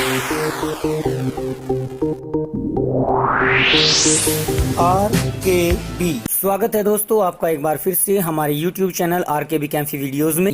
RKB स्वागत है दोस्तों आपका एक बार फिर से हमारे YouTube चैनल RKB कैंफी वीडियोस में।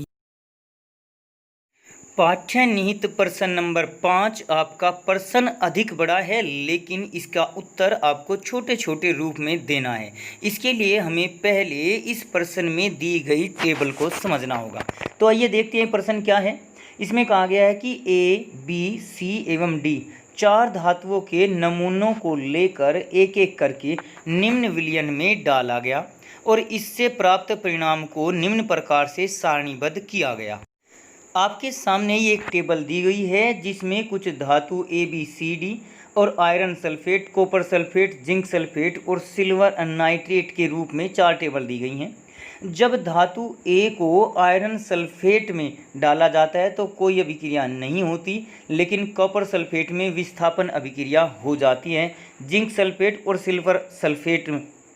पाठ्य निहित प्रश्न नंबर 5 आपका प्रश्न अधिक बड़ा है लेकिन इसका उत्तर आपको छोटे छोटे रूप में देना है। इसके लिए हमें पहले इस प्रश्न में दी गई टेबल को समझना होगा। तो आइए देखते हैं प्रश्न क्या है। इसमें कहा गया है कि A, B, C एवं D चार धातुओं के नमूनों को लेकर एक एक करके निम्न विलयन में डाला गया और इससे प्राप्त परिणाम को निम्न प्रकार से सारणीबद्ध किया गया। आपके सामने ये एक टेबल दी गई है जिसमें कुछ धातु A, B, C, D और iron sulphate, copper sulphate, zinc sulphate और सिल्वर नाइट्रेट के रूप में चार टेबल दी गई हैं। जब धातु A को आयरन सल्फेट में डाला जाता है तो कोई अभिक्रिया नहीं होती, लेकिन कॉपर सल्फेट में विस्थापन अभिक्रिया हो जाती है। जिंक सल्फेट और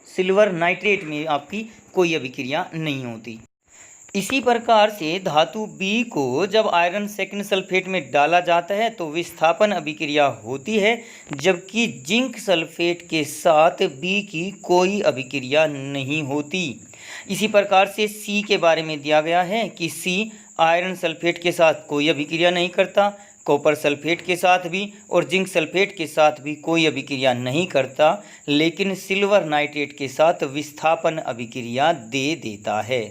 सिल्वर नाइट्रेट में आपकी कोई अभिक्रिया नहीं होती। इसी प्रकार से धातु B को जब आयरन सेकंड सल्फेट में डाला जाता है तो विस्थापन अभिक्रिया होती है, जबकि जिंक सल्फेट के साथ B की कोई अभिक्रिया नहीं होती। इसी प्रकार से C के बारे में दिया गया है कि C आयरन सल्फेट के साथ कोई अभिक्रिया नहीं करता, कॉपर सल्फेट के साथ भी और जिंक सल्फेट के साथ भी कोई अभिक्रिया नहीं करता, लेकिन सिल्वर नाइट्रेट के साथ विस्थापन अभिक्रिया दे देता है।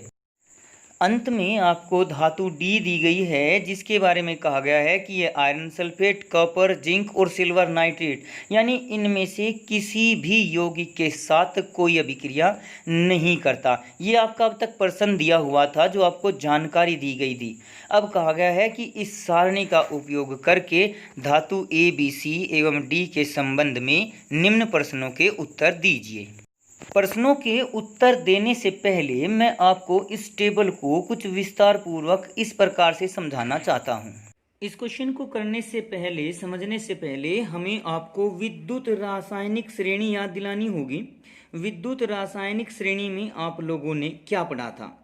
अंत में आपको धातु D दी गई है जिसके बारे में कहा गया है कि ये आयरन सल्फेट, कॉपर, जिंक और सिल्वर नाइट्रेट यानी इनमें से किसी भी यौगिक के साथ कोई अभिक्रिया नहीं करता। ये आपका अब तक प्रश्न दिया हुआ था जो आपको जानकारी दी गई थी। अब कहा गया है कि इस सारणी का उपयोग करके धातु A, B, C एवं D के संबंध में निम्न प्रश्नों के उत्तर दीजिए। प्रश्नों के उत्तर देने से पहले मैं आपको इस टेबल को कुछ विस्तार पूर्वक इस प्रकार से समझाना चाहता हूँ। इस क्वेश्चन को करने से पहले, समझने से पहले हमें आपको विद्युत रासायनिक श्रेणी याद दिलानी होगी। विद्युत रासायनिक श्रेणी में आप लोगों ने क्या पढ़ा था?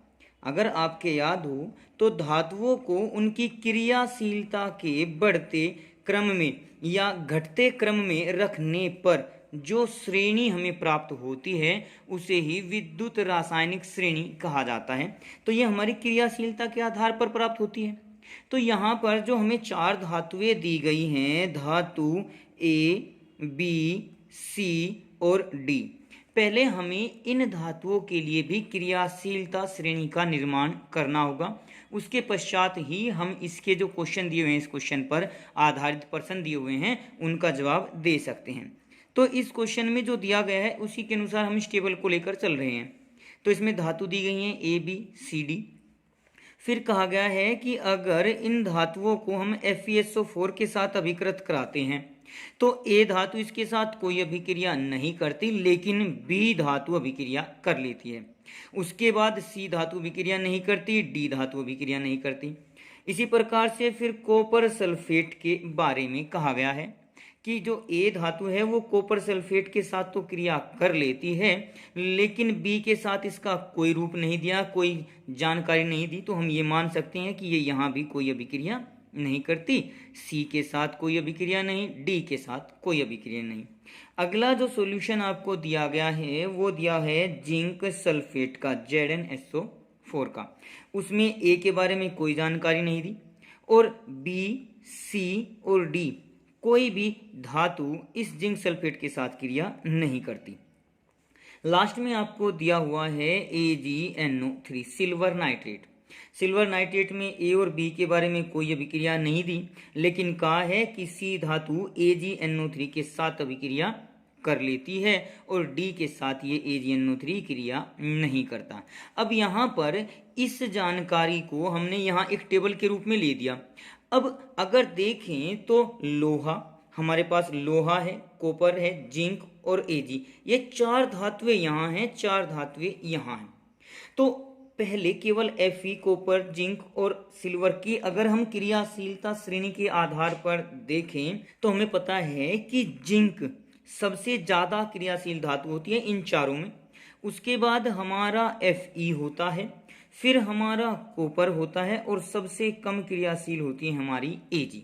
अगर आपके याद हो तो धातुओं को उनकी क्रियाशीलता के बढ़ते क्रम में या घटते क्रम में रखने पर जो श्रेणी हमें प्राप्त होती है उसे ही विद्युत रासायनिक श्रेणी कहा जाता है। तो ये हमारी क्रियाशीलता के आधार पर प्राप्त होती है। तो यहाँ पर जो हमें चार धातुएं दी गई हैं, धातु A, B, C और D, पहले हमें इन धातुओं के लिए भी क्रियाशीलता श्रेणी का निर्माण करना होगा। उसके पश्चात ही हम इसके जो क्वेश्चन दिए हुए हैं, इस क्वेश्चन पर आधारित प्रश्न दिए हुए हैं, उनका जवाब दे सकते हैं। तो इस क्वेश्चन में जो दिया गया है उसी के अनुसार हम इस टेबल को लेकर चल रहे हैं। तो इसमें धातु दी गई हैं A, B, C, D। फिर कहा गया है कि अगर इन धातुओं को हम FeSO4 के साथ अभिकृत कराते हैं तो A धातु इसके साथ कोई अभिक्रिया नहीं करती, लेकिन B धातु अभिक्रिया कर लेती है। उसके बाद C धातु अभिक्रिया नहीं करती, D धातु अभिक्रिया नहीं करती। इसी प्रकार से फिर कॉपर सल्फेट के बारे में कहा गया है कि जो A धातु है वो कॉपर सल्फेट के साथ तो क्रिया कर लेती है, लेकिन B के साथ इसका कोई रूप नहीं दिया, कोई जानकारी नहीं दी, तो हम ये मान सकते हैं कि ये यहाँ भी कोई अभिक्रिया नहीं करती। C के साथ कोई अभिक्रिया नहीं, D के साथ कोई अभिक्रिया नहीं। अगला जो सॉल्यूशन आपको दिया गया है वो दिया है जिंक सल्फेट का, ZnSO4 का। उसमें A के बारे में कोई जानकारी नहीं दी और B, C और D कोई भी धातु इस जिंक सल्फेट के साथ क्रिया नहीं करती। लास्ट में आपको दिया हुआ है AgNO3 silver nitrate. Silver nitrate में A और B के बारे में कोई अभिक्रिया नहीं दी, लेकिन कहा है कि C धातु AgNO3 के साथ अभिक्रिया कर लेती है और D के साथ ये AgNO3 क्रिया नहीं करता। अब यहाँ पर इस जानकारी को हमने यहाँ एक टेबल के रूप में ले दिया। अब अगर देखें तो लोहा, हमारे पास लोहा है, कॉपर है, जिंक और Ag, ये चार धातुएं यहाँ हैं, चार धातुएं यहाँ हैं। तो पहले केवल Fe, कॉपर, जिंक और सिल्वर की अगर हम क्रियाशीलता श्रेणी के आधार पर देखें तो हमें पता है कि जिंक सबसे ज़्यादा क्रियाशील धातु होती है इन चारों में। उसके बाद हमारा Fe होता है, फिर हमारा कॉपर होता है और सबसे कम क्रियाशील होती है हमारी Ag।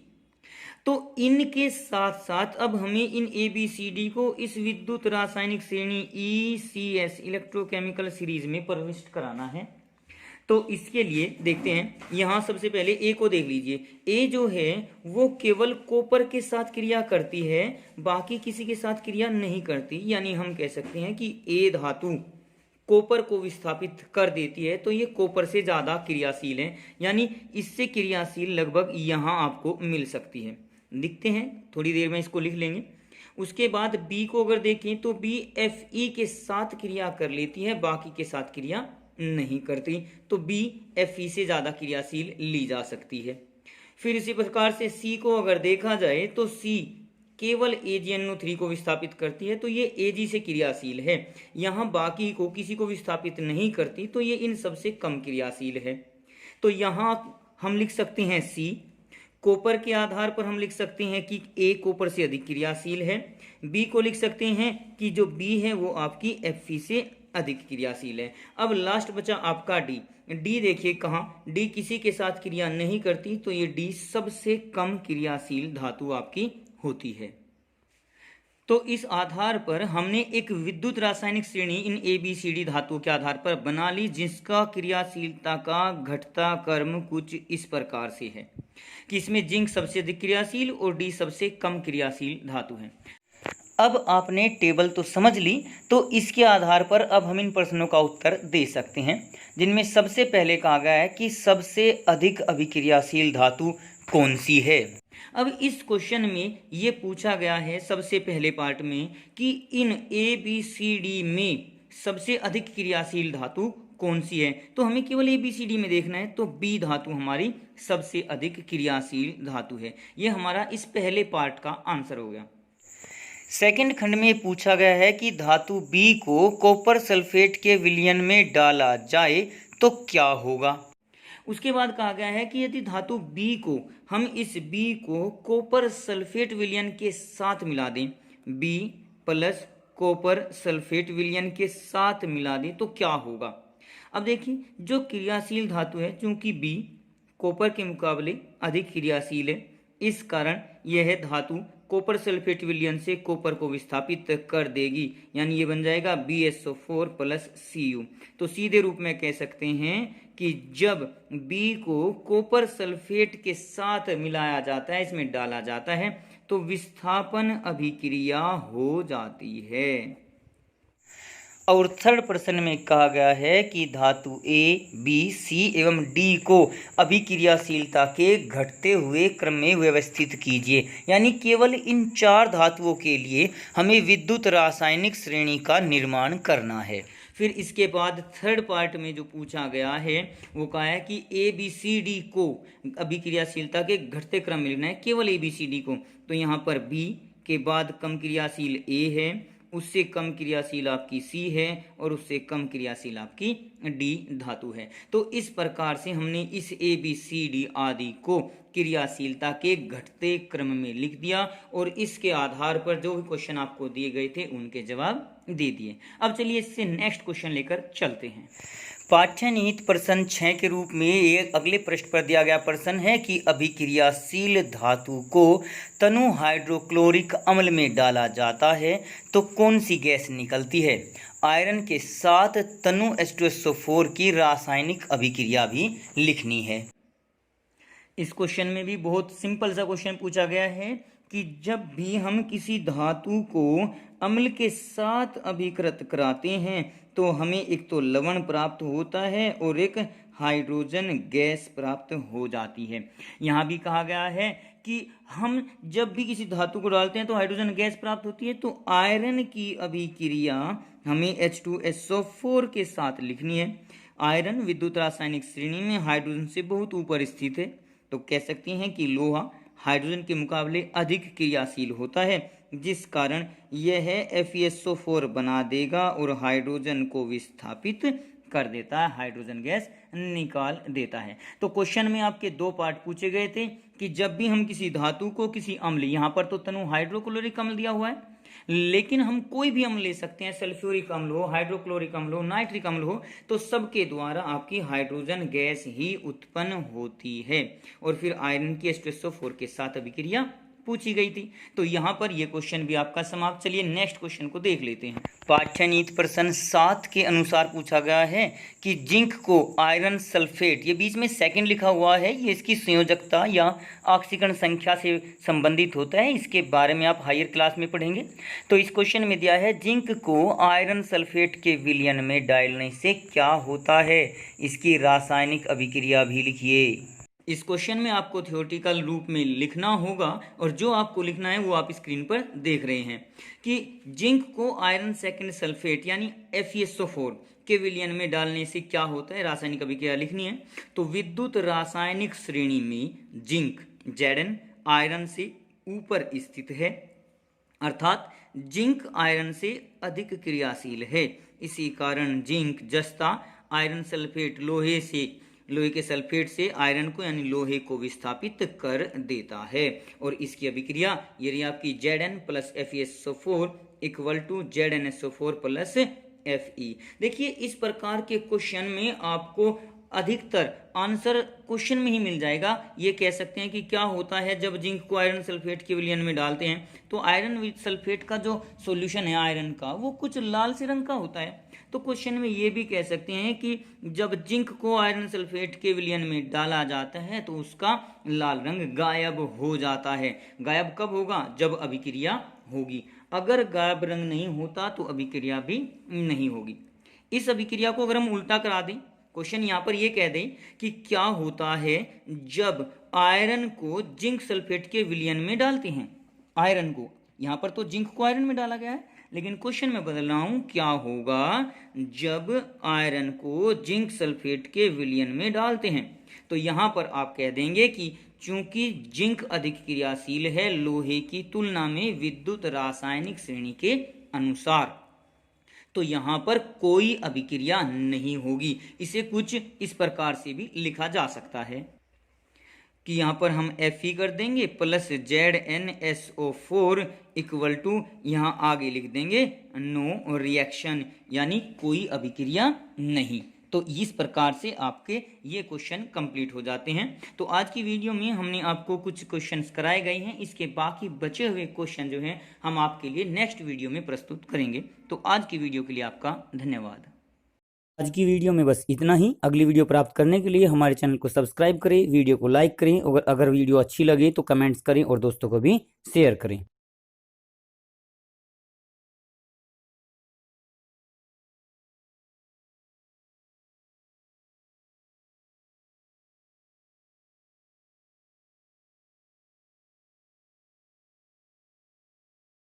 तो इनके साथ साथ अब हमें इन ABCD को इस विद्युत रासायनिक श्रेणी ECS इलेक्ट्रोकेमिकल सीरीज में प्रविष्ट कराना है। तो इसके लिए देखते हैं, यहाँ सबसे पहले ए को देख लीजिए। ए जो है वो केवल कॉपर के साथ क्रिया करती है, बाकी किसी के साथ क्रिया नहीं करती। यानी हम कह सकते हैं कि ए धातु कॉपर को विस्थापित कर देती है, तो ये कॉपर से ज़्यादा क्रियाशील है। यानी इससे क्रियाशील लगभग यहाँ आपको मिल सकती है। लिखते हैं, थोड़ी देर में इसको लिख लेंगे। उसके बाद बी को अगर देखें तो बी Fe के साथ क्रिया कर लेती है, बाकी के साथ क्रिया नहीं करती, तो बी Fe से ज़्यादा क्रियाशील ली जा सकती है। फिर इसी प्रकार से सी को अगर देखा जाए तो सी केवल AgNO3 को विस्थापित करती है, तो ये Ag से क्रियाशील है। यहाँ बाकी को किसी को विस्थापित नहीं करती, तो ये इन सबसे कम क्रियाशील है। तो यहाँ हम लिख सकते हैं सी। कॉपर के आधार पर हम लिख सकते हैं कि ए कॉपर से अधिक क्रियाशील है। बी को लिख सकते हैं कि जो बी है वो आपकी Fe से अधिक क्रियाशील है। अब लास्ट बचा आपका डी। डी देखिए कहाँ, डी किसी के साथ क्रिया नहीं करती, तो ये डी सबसे कम क्रियाशील धातु आपकी होती है। तो इस आधार पर हमने एक विद्युत रासायनिक श्रेणी इन ABCD धातुओं के आधार पर बना ली, जिसका क्रियाशीलता का घटता क्रम कुछ इस प्रकार से है कि इसमें जिंक सबसे अधिक क्रियाशील और डी सबसे कम क्रियाशील धातु है। अब आपने टेबल तो समझ ली, तो इसके आधार पर अब हम इन प्रश्नों का उत्तर दे सकते हैं, जिनमें सबसे पहले कहा गया है कि सबसे अधिक अभिक्रियाशील धातु कौन सी है। अब इस क्वेश्चन में ये पूछा गया है सबसे पहले पार्ट में कि इन ABCD में सबसे अधिक क्रियाशील धातु कौन सी है, तो हमें केवल ABCD में देखना है। तो बी धातु हमारी सबसे अधिक क्रियाशील धातु है। ये हमारा इस पहले पार्ट का आंसर हो गया। सेकंड खंड में पूछा गया है कि धातु बी को कॉपर सल्फेट के विलयन में डाला जाए तो क्या होगा। उसके बाद कहा गया है कि यदि धातु बी को हम इस बी को कॉपर सल्फेट विलयन के साथ मिला दें, बी प्लस कॉपर सल्फेट विलयन के साथ मिला दें तो क्या होगा। अब देखिए, जो क्रियाशील धातु है, चूंकि बी कॉपर के मुकाबले अधिक क्रियाशील है, इस कारण यह धातु कॉपर सल्फेट विलयन से कॉपर को विस्थापित कर देगी। यानी ये बन जाएगा BSO4 प्लस Cu। तो सीधे रूप में कह सकते हैं कि जब B को कॉपर सल्फेट के साथ मिलाया जाता है, इसमें डाला जाता है, तो विस्थापन अभिक्रिया हो जाती है। और थर्ड प्रश्न में कहा गया है कि धातु A, B, C एवं D को अभिक्रियाशीलता के घटते हुए क्रम में व्यवस्थित कीजिए। यानी केवल इन चार धातुओं के लिए हमें विद्युत रासायनिक श्रेणी का निर्माण करना है। फिर इसके बाद थर्ड पार्ट में जो पूछा गया है वो कहा है कि ABCD को अभिक्रियाशीलता के घटते क्रम में लिखना है, केवल ABCD को। तो यहाँ पर B के बाद कम क्रियाशील A है, उससे कम क्रियाशील आपकी C है और उससे कम क्रियाशील आपकी D धातु है। तो इस प्रकार से हमने इस ABCD आदि को क्रियाशीलता के घटते क्रम में लिख दिया और इसके आधार पर जो भी क्वेश्चन आपको दिए गए थे उनके जवाब दे दिए। अब चलिए इससे नेक्स्ट क्वेश्चन लेकर चलते हैं। पाठ्यनीति प्रश्न 6 के रूप में एक अगले पृष्ठ पर दिया गया प्रश्न है कि अभिक्रियाशील धातु को तनु हाइड्रोक्लोरिक अम्ल में डाला जाता है तो कौन सी गैस निकलती है। आयरन के साथ तनु H2SO4 की रासायनिक अभिक्रिया भी लिखनी है। इस क्वेश्चन में भी बहुत सिंपल सा क्वेश्चन पूछा गया है कि जब भी हम किसी धातु को अम्ल के साथ अभिकृत कराते हैं तो हमें एक तो लवण प्राप्त होता है और एक हाइड्रोजन गैस प्राप्त हो जाती है। यहाँ भी कहा गया है कि हम जब भी किसी धातु को डालते हैं तो हाइड्रोजन गैस प्राप्त होती है। तो आयरन की अभिक्रिया हमें H2SO4 के साथ लिखनी है। आयरन विद्युत रासायनिक श्रेणी में हाइड्रोजन से बहुत ऊपर स्थित है, तो कह सकते हैं कि लोहा हाइड्रोजन के मुकाबले अधिक क्रियाशील होता है, जिस कारण यह FeSO4 बना देगा और हाइड्रोजन को विस्थापित कर देता है, हाइड्रोजन गैस निकाल देता है। तो क्वेश्चन में आपके दो पार्ट पूछे गए थे कि जब भी हम किसी धातु को किसी अम्ल, यहाँ पर तो तनु हाइड्रोक्लोरिक अम्ल दिया हुआ है, लेकिन हम कोई भी अम्ल ले सकते हैं, सल्फ्यूरिक अम्ल हो, हाइड्रोक्लोरिक अम्ल हो, नाइट्रिक अम्ल हो, तो सबके द्वारा आपकी हाइड्रोजन गैस ही उत्पन्न होती है और फिर आयरन की H2SO4 के साथ अभिक्रिया पूछी गई थी। तो यहाँ पर ये क्वेश्चन भी आपका समाप्त। चलिए नेक्स्ट क्वेश्चन को देख लेते हैं। पाठ्यनीति प्रश्न 7 के अनुसार पूछा गया है कि जिंक को आयरन सल्फेट, ये बीच में सेकंड लिखा हुआ है, ये इसकी संयोजकता या ऑक्सीकरण संख्या से संबंधित होता है, इसके बारे में आप हायर क्लास में पढ़ेंगे। तो इस क्वेश्चन में दिया है जिंक को आयरन सल्फेट के विलयन में डालने से क्या होता है, इसकी रासायनिक अभिक्रिया भी लिखिए। इस क्वेश्चन में आपको थ्योरेटिकल रूप में लिखना होगा और जो आपको लिखना है वो आप स्क्रीन पर देख रहे हैं कि जिंक को आयरन सेकेंड सल्फेट यानी FeSO4 के विलयन में डालने से क्या होता है, रासायनिक अभिक्रिया लिखनी है। तो विद्युत रासायनिक श्रेणी में जिंक Zn आयरन से ऊपर स्थित है, अर्थात जिंक आयरन से अधिक क्रियाशील है। इसी कारण जिंक जस्ता आयरन सल्फेट लोहे के सल्फेट से आयरन को यानी लोहे को विस्थापित कर देता है और इसकी अभिक्रिया यदि आपकी Zn plus FeSO4 equal to ZnSO4 plus Fe। देखिए इस प्रकार के क्वेश्चन में आपको अधिकतर आंसर क्वेश्चन में ही मिल जाएगा। ये कह सकते हैं कि क्या होता है जब जिंक को आयरन सल्फेट के विलयन में डालते हैं, तो आयरन सल्फेट का जो सॉल्यूशन है आयरन का वो कुछ लाल से रंग का होता है। तो क्वेश्चन में ये भी कह सकते हैं कि जब जिंक को आयरन सल्फेट के विलयन में डाला जाता है तो उसका लाल रंग गायब हो जाता है। गायब कब होगा? जब अभिक्रिया होगी। अगर गायब रंग नहीं होता तो अभिक्रिया भी नहीं होगी। इस अभिक्रिया को अगर हम उल्टा करा दें, क्वेश्चन यहाँ पर ये कह दें कि क्या होता है जब आयरन को जिंक सल्फेट के विलयन में डालते हैं। आयरन को, यहाँ पर तो जिंक को आयरन में डाला गया है, लेकिन क्वेश्चन में बदल रहा हूं, क्या होगा जब आयरन को जिंक सल्फेट के विलयन में डालते हैं। तो यहाँ पर आप कह देंगे कि चूंकि जिंक अधिक क्रियाशील है लोहे की तुलना में विद्युत रासायनिक श्रेणी के अनुसार, तो यहाँ पर कोई अभिक्रिया नहीं होगी। इसे कुछ इस प्रकार से भी लिखा जा सकता है कि यहाँ पर हम Fe कर देंगे प्लस ZnSO4 इक्वल टू यहाँ आगे लिख देंगे नो रिएक्शन, यानी कोई अभिक्रिया नहीं। तो इस प्रकार से आपके ये क्वेश्चन कंप्लीट हो जाते हैं। तो आज की वीडियो में हमने आपको कुछ क्वेश्चंस कराए गए हैं, इसके बाकी बचे हुए क्वेश्चन जो हैं हम आपके लिए नेक्स्ट वीडियो में प्रस्तुत करेंगे। तो आज की वीडियो के लिए आपका धन्यवाद। आज की वीडियो में बस इतना ही। अगली वीडियो प्राप्त करने के लिए हमारे चैनल को सब्सक्राइब करें, वीडियो को लाइक करें और अगर वीडियो अच्छी लगे तो कमेंट्स करें और दोस्तों को भी शेयर करें।